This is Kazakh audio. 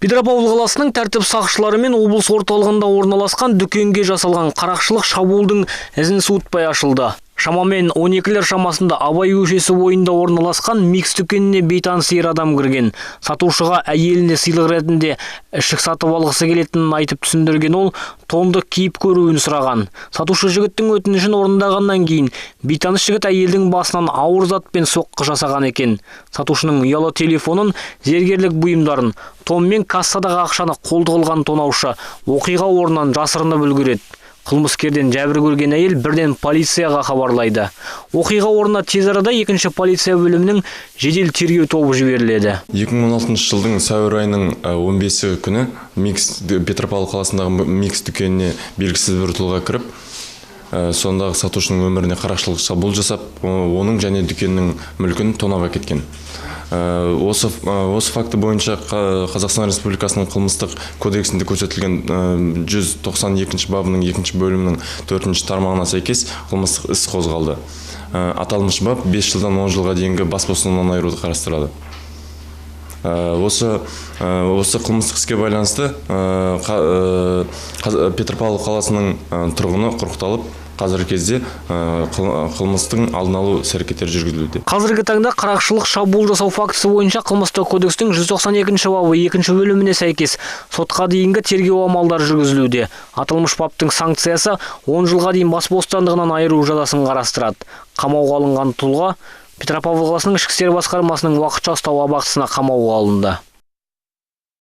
Петропавл қаласының тәртіп сақшылары мен облыс орталығында орналасқан дүкенге жасалған қарақшылық шабуылдың ізін суытпай ашылды. Шамамен 12-лер шамасында Абай көшесі бойында орналасқан микс дүкеніне бейтаныс ер адам кірген. Сатушыға әйеліне сыйлық ретінде ішік сатып алғысы келетінін айтып түсіндірген ол тонды киіп көруін сұраған. Сатушы жігіттің өтінішін орындағаннан кейін бейтаныс жігіт әйелдің басынан ауыр затпен соққы жасаған екен. Сатушының ұялы телефонын, зергерлік бұйымдарын, том мен кассадағы ақшаны қолды қылған тонаушы оқиға орнынан жасырынып үлгереді. Қылмыскерден жәбір көрген әйел бірден полицияға хабарлайды. Оқиға орнына тез арада 2-ші полиция бөлімінің жедел тергеу тобы жіберіледі. 2016 жылдың сәуір айының 15 күні Петропавл қаласындағы микс дүкеніне белгісіз бір тұлға кіріп, сондағы сатушының өміріне қарақшылық шабуыл жасап, оның және дүкеннің мүлкін тонап әкеткен. Осы факті бойынша Қазақстан Республикасының қылмыстық кодексінде көрсетілген 192 бабының 2 бөлімінің 4 тармағына сәйкес қылмыстық іс қозғалды. Аталмыш бап 5 жылдан 10 жылға дейінгі бас бостандығынан айыруды қарастырады. Осы қылмыстық іске байланысты Петропавл қаласының тұрғыны құрықталып, қазіргі кезде қылмыстың алдын алу іс-әрекеттері жүргізілуде. Қазіргі таңда қарақшылық шабуыл жасау фактісі бойынша қылмыстық кодекстің 192 бабы 2 бөліміне сәйкес сотқа дейінгі тергеу амалдары жүргізілуде. Аталмыш баптың санкциясы 10 жылға дейін бас бостандығынан айыру жазасын қарастырады. Қамауға алынған тұлға Петропавл қаласының ішкі істер басқармасының уақытша ұстау абақтысына қамауға алынды.